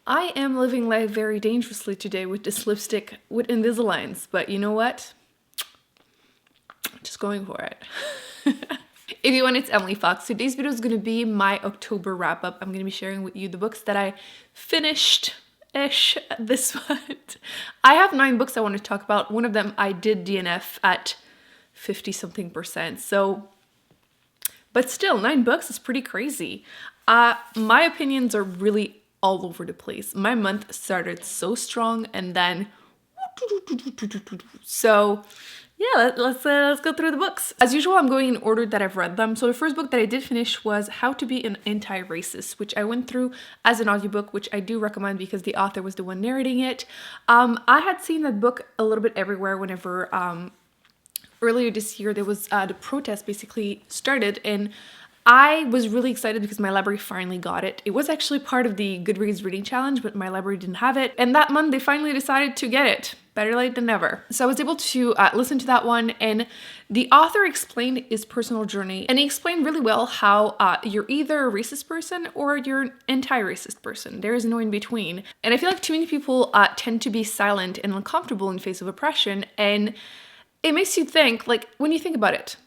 I am living life very dangerously today with this lipstick with Invisaligns, but you know what? Just going for it. Everyone, it's Emily Fox. Today's video is going to be my October wrap-up. I'm going to be sharing with you the books that I finished-ish this month. I have 9 books I want to talk about. One of them I did DNF at 50-something%. So, but still, 9 books is pretty crazy. My opinions are really all over the place. My month started so strong and then so yeah, let's go through the books. As usual, I'm going in order that I've read them. So the first book that I did finish was How to Be an Anti-Racist, which I went through as an audiobook, which I do recommend because the author was the one narrating it. I had seen that book a little bit everywhere whenever earlier this year there was the protest basically started, and I was really excited because my library finally got it. It was actually part of the Goodreads reading challenge, but my library didn't have it. And that month they finally decided to get it. Better late than never. So I was able to listen to that one, and the author explained his personal journey, and he explained really well how you're either a racist person or you're an anti-racist person. There is no in between. And I feel like too many people tend to be silent and uncomfortable in face of oppression, and it makes you think, like, when you think about it,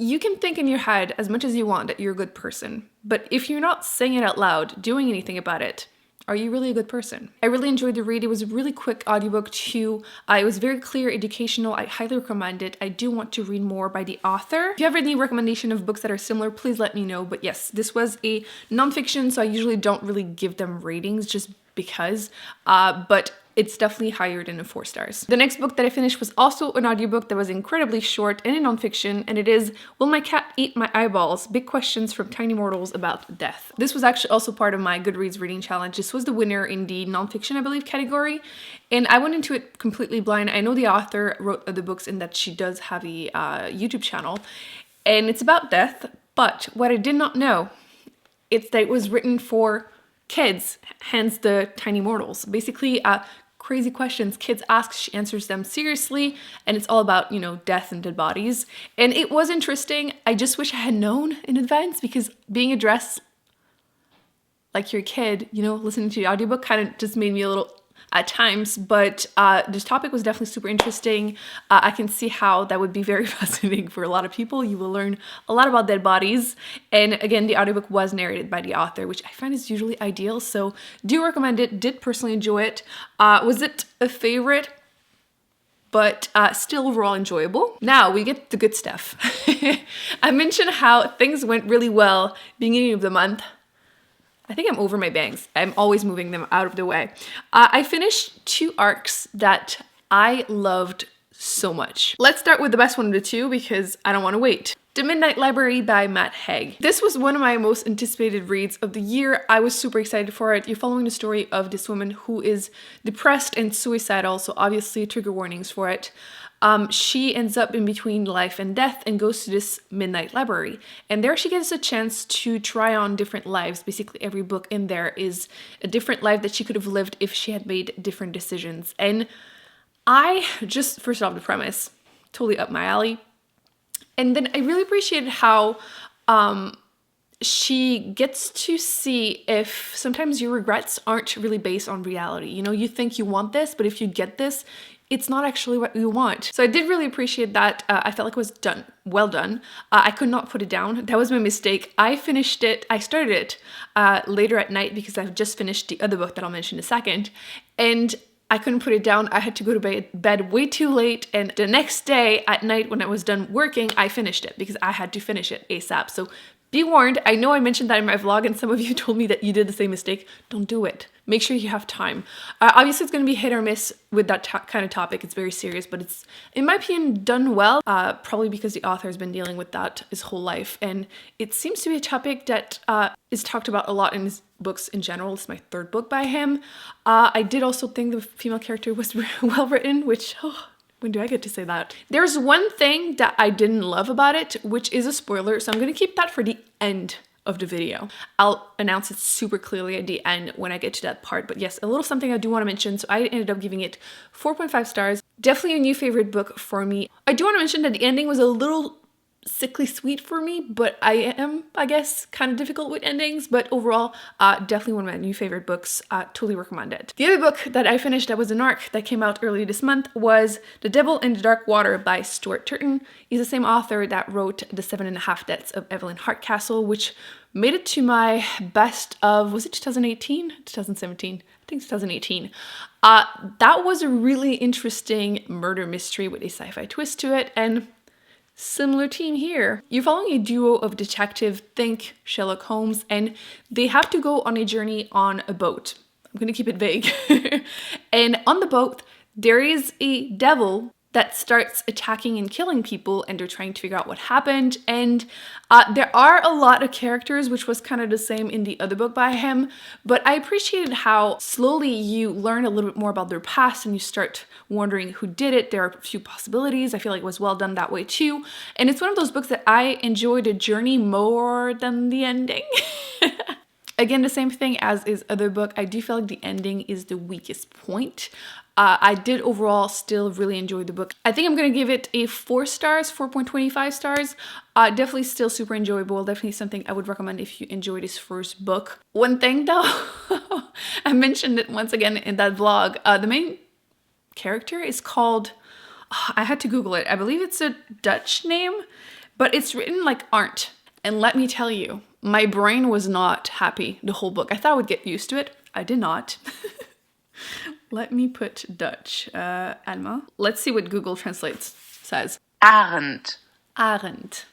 you can think in your head as much as you want that you're a good person, but if you're not saying it out loud, doing anything about it, are you really a good person? I really enjoyed the read. It was a really quick audiobook too. It was very clear, educational. I highly recommend it. I do want to read more by the author. If you have any recommendation of books that are similar, please let me know. But yes, this was a nonfiction, so I usually don't really give them ratings just because, but it's definitely higher than a 4 stars. The next book that I finished was also an audiobook that was incredibly short and a nonfiction, and it is Will My Cat Eat My Eyeballs? Big Questions from Tiny Mortals About Death. This was actually also part of my Goodreads reading challenge. This was the winner in the nonfiction, I believe, category, and I went into it completely blind. I know the author wrote the books and that she does have a YouTube channel, and it's about death, but what I did not know, it's that it was written for kids, hence the Tiny Mortals. Basically, crazy questions kids ask, she answers them seriously, and it's all about, you know, death and dead bodies. And it was interesting. I just wish I had known in advance, because being addressed like you're a kid, you know, listening to the audiobook kind of just made me a little at times, but this topic was definitely super interesting. I can see how that would be very fascinating for a lot of people. You will learn a lot about dead bodies, and again, the audiobook was narrated by the author, which I find is usually ideal, so do recommend it. Did personally enjoy it. Was it a favorite? But still overall enjoyable. Now we get the good stuff. I mentioned how things went really well beginning of the month. I think I'm over my bangs. I'm always moving them out of the way. I finished 2 arcs that I loved so much. Let's start with the best one of the 2 because I don't want to wait. The Midnight Library by Matt Haig. This was one of my most anticipated reads of the year. I was super excited for it. You're following the story of this woman who is depressed and suicidal, so obviously trigger warnings for it. She ends up in between life and death and goes to this midnight library. And there she gets a chance to try on different lives. Basically, every book in there is a different life that she could have lived if she had made different decisions. And I just, first off, the premise, totally up my alley. And then I really appreciated how she gets to see if sometimes your regrets aren't really based on reality. You know, you think you want this, but if you get this, it's not actually what you want. So I did really appreciate that. I felt like it was done, well done. I could not put it down. That was my mistake. I started it later at night because I've just finished the other book that I'll mention in a second. And I couldn't put it down. I had to go to bed way too late. And the next day at night when I was done working, I finished it because I had to finish it ASAP. So be warned. I know I mentioned that in my vlog and some of you told me that you did the same mistake. Don't do it. Make sure you have time. Obviously, it's going to be hit or miss with that kind of topic. It's very serious, but it's, in my opinion, done well. Probably because the author has been dealing with that his whole life. And it seems to be a topic that is talked about a lot in his books in general. It's my 3rd book by him. I did also think the female character was well written, which... when do I get to say that? There's one thing that I didn't love about it, which is a spoiler, so I'm going to keep that for the end of the video. I'll announce it super clearly at the end when I get to that part. But yes, a little something I do want to mention. So I ended up giving it 4.5 stars. Definitely a new favorite book for me. I do want to mention that the ending was a little sickly sweet for me, but I am, I guess, kind of difficult with endings. But overall, definitely one of my new favorite books. Totally recommend it. The other book that I finished that was an ARC that came out earlier this month was The Devil in the Dark Water by Stuart Turton. He's the same author that wrote The 7.5 Deaths of Evelyn Hardcastle, which made it to my best of, was it 2018? 2017? I think 2018. That was a really interesting murder mystery with a sci-fi twist to it, and similar team here. You're following a duo of detective, think Sherlock Holmes, and they have to go on a journey on a boat. I'm gonna keep it vague. And on the boat, there is a devil that starts attacking and killing people, and they're trying to figure out what happened. And there are a lot of characters, which was kind of the same in the other book by him, but I appreciated how slowly you learn a little bit more about their past and you start wondering who did it. There are a few possibilities. I feel like it was well done that way too. And it's one of those books that I enjoy the journey more than the ending. Again, the same thing as his other book. I do feel like the ending is the weakest point. I did overall still really enjoy the book. I think I'm going to give it a 4 stars, 4.25 stars. Definitely still super enjoyable. Definitely something I would recommend if you enjoyed his first book. One thing though, I mentioned it once again in that vlog. The main character is called, I had to Google it. I believe it's a Dutch name, but it's written like Arndt. And let me tell you, my brain was not happy the whole book. I thought I would get used to it. I did not. Let me put Dutch. Alma. Let's see what Google Translates says. Arend. Arend.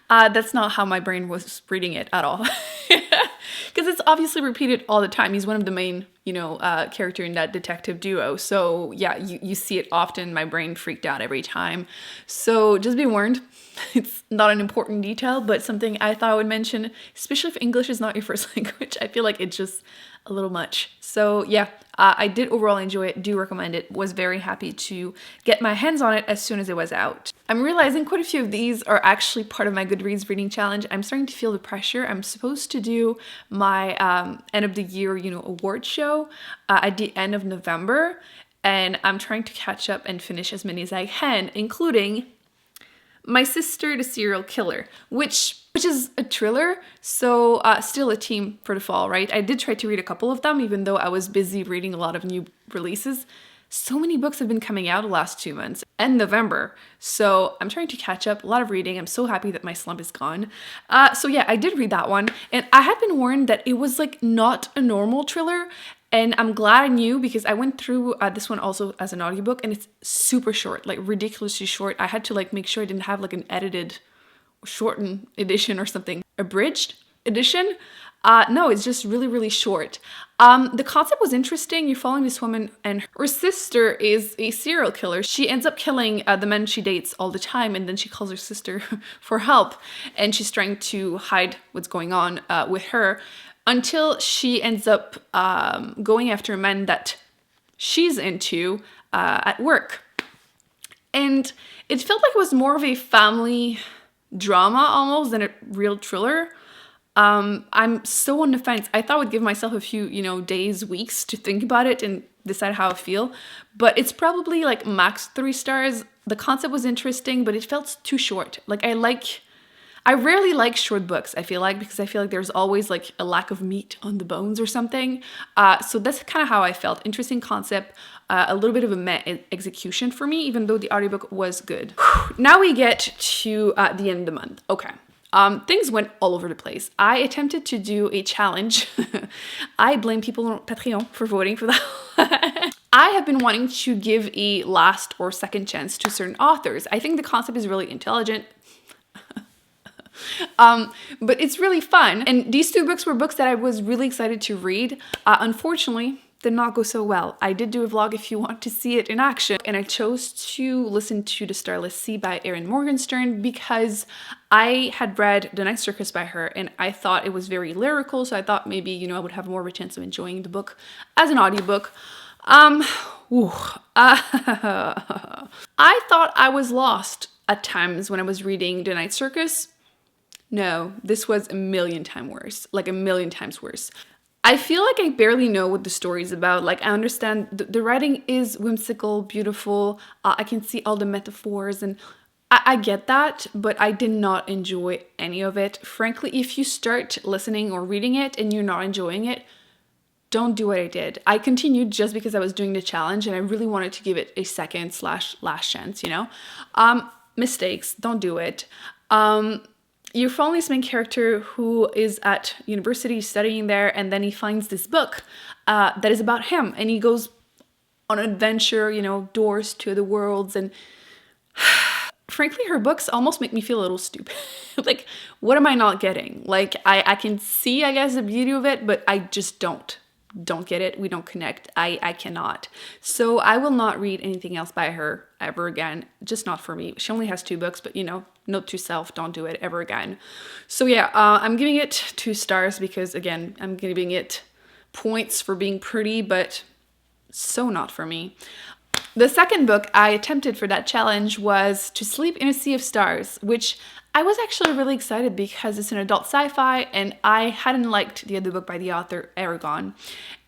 That's not how my brain was reading it at all. Because it's obviously repeated all the time. He's one of the main, character in that detective duo. So yeah, you see it often. My brain freaked out every time. So just be warned. It's not an important detail, but something I thought I would mention, especially if English is not your first language. I feel like it's just a little much. So yeah, I did overall enjoy it, do recommend it, was very happy to get my hands on it as soon as it was out. I'm realizing quite a few of these are actually part of my Goodreads reading challenge. I'm starting to feel the pressure. I'm supposed to do my end of the year, award show at the end of November, and I'm trying to catch up and finish as many as I can, including My Sister, the Serial Killer, which is a thriller, so still a theme for the fall, right? I did try to read a couple of them, even though I was busy reading a lot of new releases. So many books have been coming out the last 2 months and November, so I'm trying to catch up. A lot of reading. I'm so happy that my slump is gone. So yeah, I did read that one, and I had been warned that it was like not a normal thriller. And I'm glad I knew, because I went through this one also as an audiobook, and it's super short, like ridiculously short. I had to make sure I didn't have like an edited, shortened edition or something, abridged edition. No, it's just really, really short. The concept was interesting. You're following this woman, and her sister is a serial killer. She ends up killing the men she dates all the time, and then she calls her sister for help, and she's trying to hide what's going on with her, until she ends up going after men that she's into at work. And it felt like it was more of a family drama almost than a real thriller. I'm so on the fence. I thought I would give myself a few, days, weeks to think about it and decide how I feel. But it's probably like max 3 stars. The concept was interesting, but it felt too short. I rarely like short books, I feel like, because I feel like there's always like a lack of meat on the bones or something. So that's kind of how I felt. Interesting concept, a little bit of a meh execution for me, even though the audiobook was good. Now we get to the end of the month. Okay. Things went all over the place. I attempted to do a challenge. I blame people on Patreon for voting for that. I have been wanting to give a last or second chance to certain authors. I think the concept is really intelligent. But it's really fun. And these 2 books were books that I was really excited to read. Unfortunately, did not go so well. I did do a vlog if you want to see it in action. And I chose to listen to The Starless Sea by Erin Morgenstern because I had read The Night Circus by her, and I thought it was very lyrical. So I thought maybe, I would have more of a chance of enjoying the book as an audiobook. I thought I was lost at times when I was reading The Night Circus. No, this was a million times worse, like a million times worse. I feel like I barely know what the story is about. I understand the writing is whimsical, beautiful. I can see all the metaphors, and I get that, but I did not enjoy any of it. Frankly, if you start listening or reading it and you're not enjoying it, don't do what I did. I continued just because I was doing the challenge and I really wanted to give it a second/last chance, you know? Mistakes, don't do it. You're following this main character who is at university studying there, and then he finds this book that is about him, and he goes on an adventure, you know, doors to the worlds, and frankly, her books almost make me feel a little stupid. Like, what am I not getting? Like, I can see, I guess, the beauty of it, but I just don't get it. We don't connect. I cannot. So I will not read anything else by her ever again. Just not for me. She only has 2 books, but you know, note to self, don't do it ever again. So yeah, I'm giving it 2 stars because again, I'm giving it points for being pretty, but so not for me. The second book I attempted for that challenge was To Sleep in a Sea of Stars, which I was actually really excited because it's an adult sci-fi and I hadn't liked the other book by the author Aragon.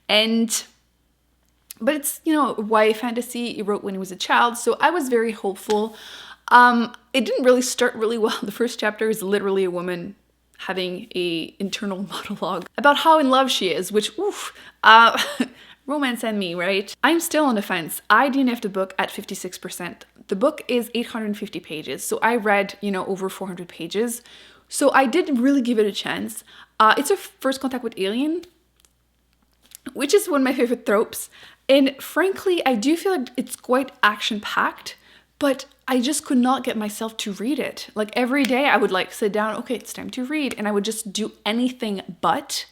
But it's, you know, YA fantasy he wrote when he was a child, so I was very hopeful. It didn't really start really well. The first chapter is literally a woman having a internal monologue about how in love she is, which, oof, romance and me, right? I'm still on the fence. I DNF'd the book at 56%. The book is 850 pages, so I read, you know, over 400 pages. So I did really give it a chance. It's a first contact with alien, which is one of my favorite tropes. And frankly, I do feel like it's quite action-packed, but I just could not get myself to read it. Like every day I would like sit down, okay, it's time to read. And I would just do anything but.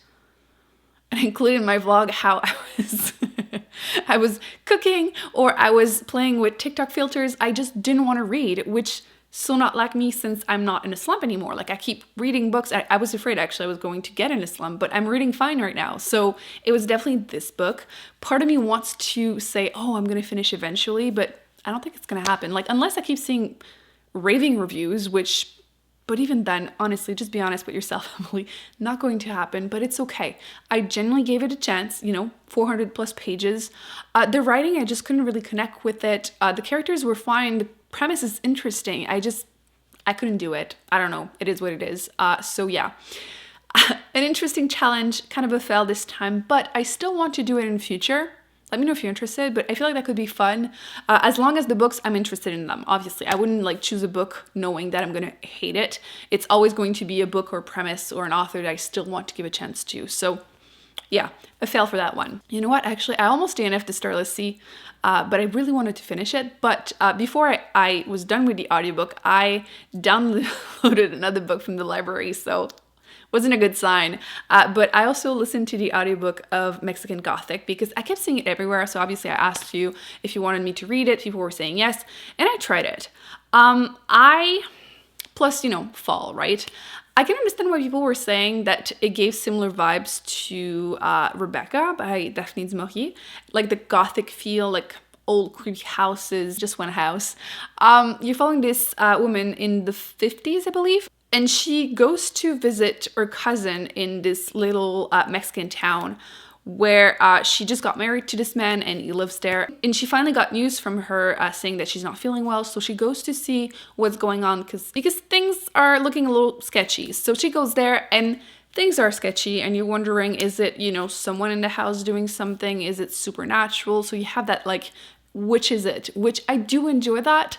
And I included in my vlog how I was cooking or I was playing with TikTok filters. I just didn't want to read, which so not like me since I'm not in a slump anymore. Like I keep reading books. I was afraid actually I was going to get in a slump, but I'm reading fine right now. So it was definitely this book. Part of me wants to say, oh, I'm going to finish eventually, but I don't think it's going to happen. Like unless I keep seeing raving reviews, but even then, honestly, just be honest with yourself, Emily, not going to happen, but it's okay. I genuinely gave it a chance, you know, 400 plus pages. The writing, I just couldn't really connect with it. The characters were fine. The premise is interesting. I couldn't do it. I don't know. It is what it is. So yeah, an interesting challenge, kind of a fail this time, but I still want to do it in the future. Let me know if you're interested, but I feel like that could be fun. As long as the books, I'm interested in them, obviously. I wouldn't like choose a book knowing that I'm gonna hate it. It's always going to be a book or a premise or an author that I still want to give a chance to. So yeah, a fail for that one. You know what, actually, I almost DNF'd the Starless Sea, but I really wanted to finish it. But before I was done with the audiobook, I downloaded another book from the library, so wasn't a good sign. But I also listened to the audiobook of Mexican Gothic because I kept seeing it everywhere. So obviously I asked you if you wanted me to read it. People were saying yes, and I tried it. Plus, you know, fall, right? I can understand why people were saying that it gave similar vibes to Rebecca by Daphne du Maurier. Like the Gothic feel, like old creepy houses, just one house. You're following this woman in the 50s, I believe. And she goes to visit her cousin in this little Mexican town where she just got married to this man and he lives there. And she finally got news from her saying that she's not feeling well. So she goes to see what's going on because things are looking a little sketchy. So she goes there and things are sketchy and you're wondering, is it, you know, someone in the house doing something? Is it supernatural? So you have that like, which is it? Which I do enjoy that.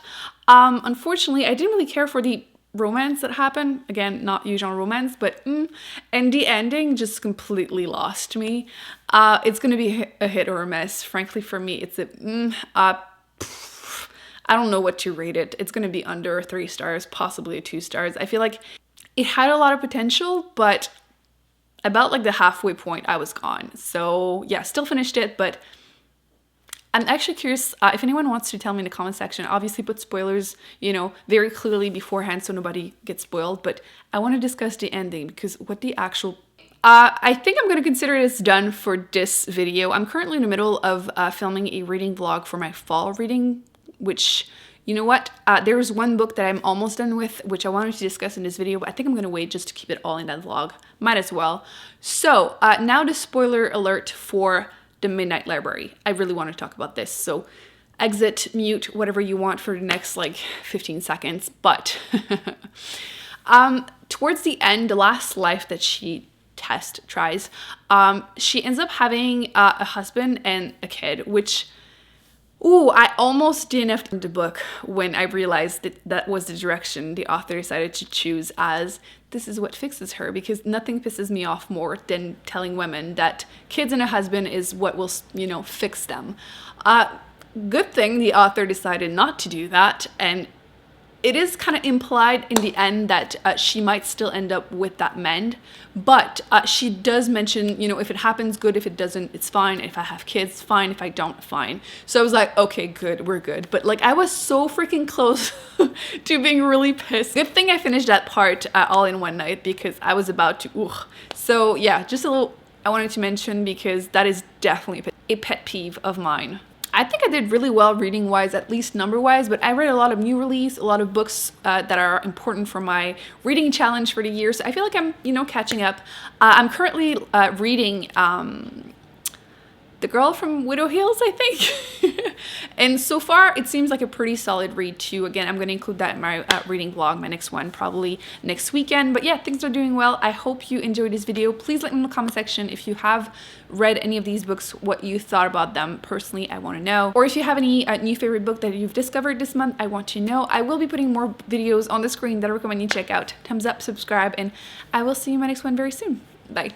Unfortunately, I didn't really care for the romance that happened. Again, not huge on romance, but and the ending just completely lost me. It's gonna be a hit or a miss. Frankly, for me, it's a I don't know what to rate it. It's gonna be under 3 stars, possibly 2 stars. I feel like it had a lot of potential, but about like the halfway point, I was gone. So yeah, still finished it, but I'm actually curious if anyone wants to tell me in the comment section. Obviously put spoilers, you know, very clearly beforehand so nobody gets spoiled, but I want to discuss the ending because what the actual... I think I'm going to consider this done for this video. I'm currently in the middle of filming a reading vlog for my fall reading, which, you know what, there is one book that I'm almost done with, which I wanted to discuss in this video, but I think I'm going to wait just to keep it all in that vlog. Might as well. So now the spoiler alert for The Midnight Library. I really want to talk about this. So exit, mute, whatever you want for the next like 15 seconds. But towards the end, the last life that she tries, she ends up having a husband and a kid, which, ooh, I almost DNF'd the book when I realized that that was the direction the author decided to choose, as this is what fixes her, because nothing pisses me off more than telling women that kids and a husband is what will, you know, fix them. Good thing the author decided not to do that, and it is kind of implied in the end that she might still end up with that man, but she does mention, you know, if it happens, good. If it doesn't, it's fine. If I have kids, fine. If I don't, fine. So I was like, okay, good, we're good. But like, I was so freaking close to being really pissed. Good thing I finished that part all in one night, because I was about to, ugh. So yeah, just a little, I wanted to mention, because that is definitely a pet peeve of mine. I think I did really well reading wise, at least number wise, but I read a lot of new release, a lot of books that are important for my reading challenge for the year. So I feel like I'm, you know, catching up. I'm currently reading The Girl from Widow Hills, I think. And so far, it seems like a pretty solid read too. Again, I'm going to include that in my reading vlog, my next one, probably next weekend. But yeah, things are doing well. I hope you enjoyed this video. Please let me know in the comment section if you have read any of these books, what you thought about them. Personally, I want to know. Or if you have any new favorite book that you've discovered this month, I want to know. I will be putting more videos on the screen that I recommend you check out. Thumbs up, subscribe, and I will see you in my next one very soon. Bye.